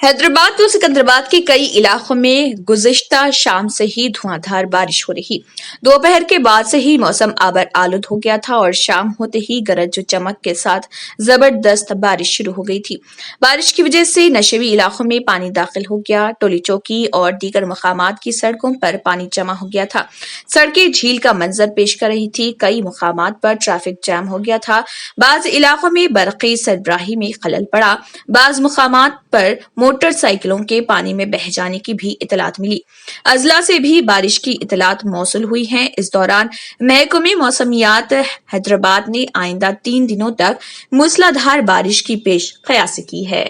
हैदराबाद और सिकंदराबाद के कई इलाकों में गुज़िश्ता शाम से ही धुआंधार बारिश हो रही। दोपहर के बाद से ही मौसम आबर आलूद हो गया था और शाम होते ही गरज चमक के साथ जबरदस्त बारिश शुरू हो गई थी। बारिश की वजह से नशेबी इलाकों में पानी दाखिल हो गया। टोली चौकी और दीगर मकामात की सड़कों पर पानी जमा हो गया था। सड़कें झील का मंजर पेश कर रही थी। कई मुकामात पर ट्रैफिक जैम हो गया था। बाज इलाकों में बरक़ी सरबराही में खलल पड़ा। बाज मुकामात पर मोटरसाइकिलों के पानी में बह जाने की भी इतलात मिली। अजला से भी बारिश की इतलात मौसूल हुई हैं। इस दौरान महकमे मौसमियात हैदराबाद ने आइंदा 3 दिनों तक मूसलाधार बारिश की पेश क़यासी की है।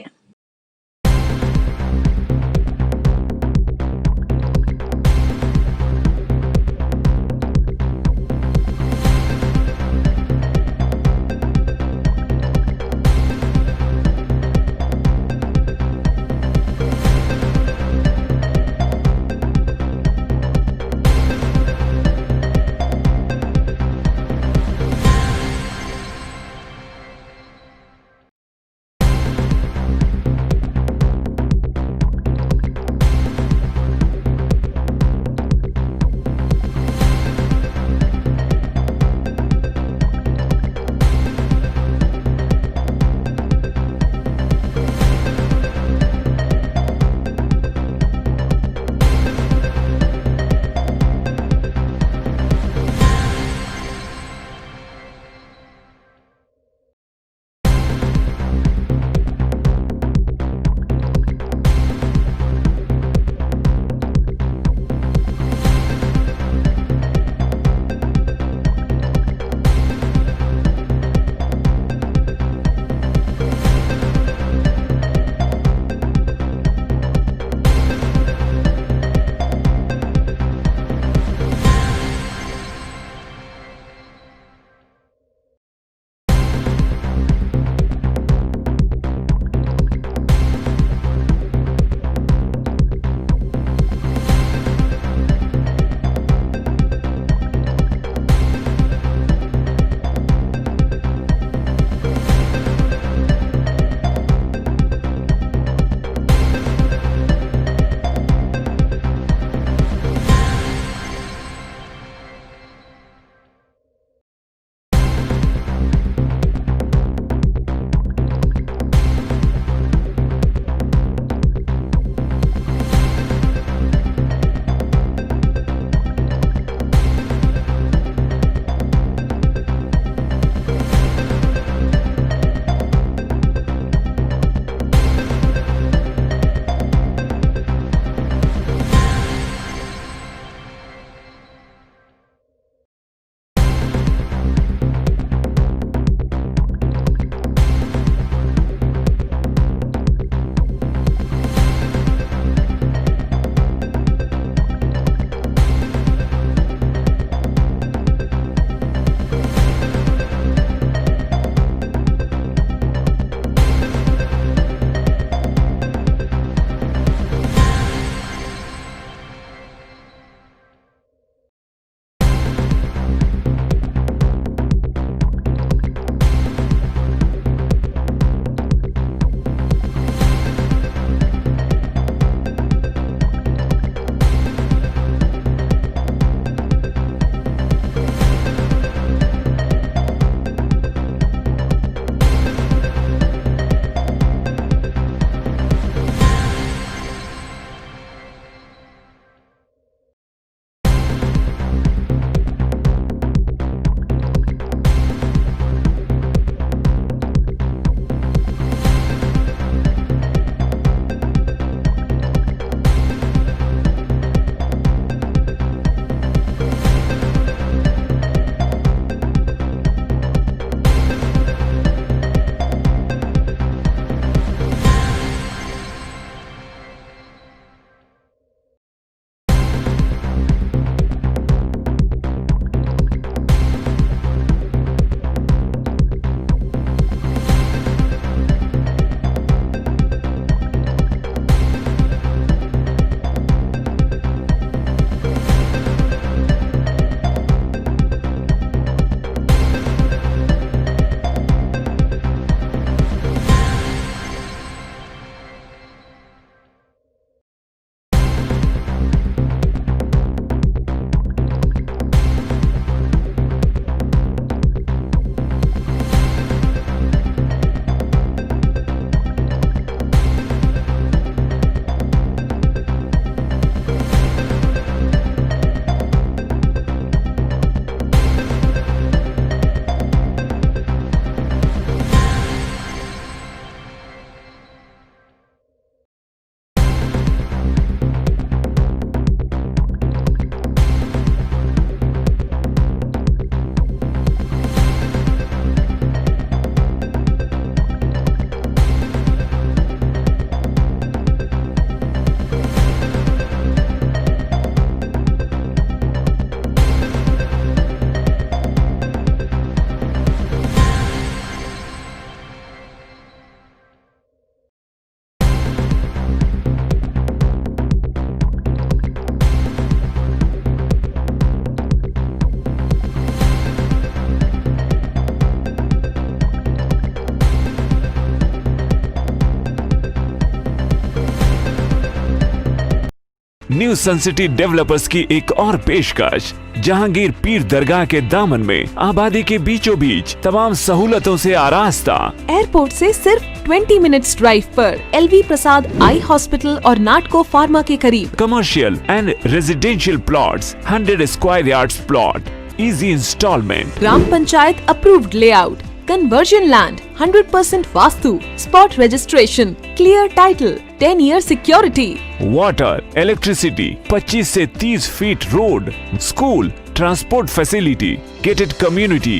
न्यू सन सिटी डेवलपर्स की एक और पेशकश, जहांगीर पीर दरगाह के दामन में आबादी के बीचों बीच तमाम सहूलतों से आरास्ता। एयरपोर्ट से सिर्फ 20 मिनट्स ड्राइव पर LV प्रसाद आई हॉस्पिटल और नाटको फार्मा के करीब। Commercial and residential plots, 100 square yards plot, easy instalment, gram panchayat approved layout, conversion land, 100% vastu, spot registration, clear title, 10 year security, water, electricity, 25 से 30 feet road, school, transport facility, gated community.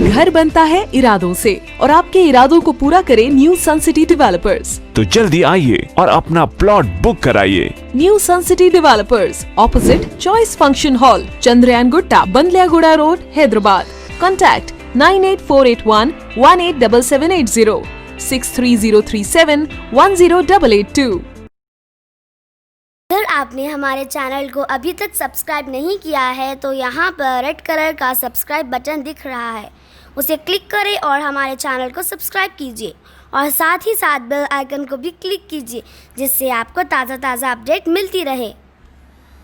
घर बनता है इरादों से और आपके इरादों को पूरा करे न्यू सन सिटी डेवलपर्स। तो जल्दी आइए और अपना प्लॉट बुक कराइए। New sun city developers, opposite choice function hall, Chandrayangutta, Bandlaguda road, Hyderabad. Contact 98481 187780, 63037 10882। अगर आपने हमारे चैनल को अभी तक सब्सक्राइब नहीं किया है तो यहाँ पर रेड कलर का सब्सक्राइब बटन दिख रहा है, उसे क्लिक करें और हमारे चैनल को सब्सक्राइब कीजिए और साथ ही साथ बेल आइकन को भी क्लिक कीजिए, जिससे आपको ताज़ा अपडेट मिलती रहे।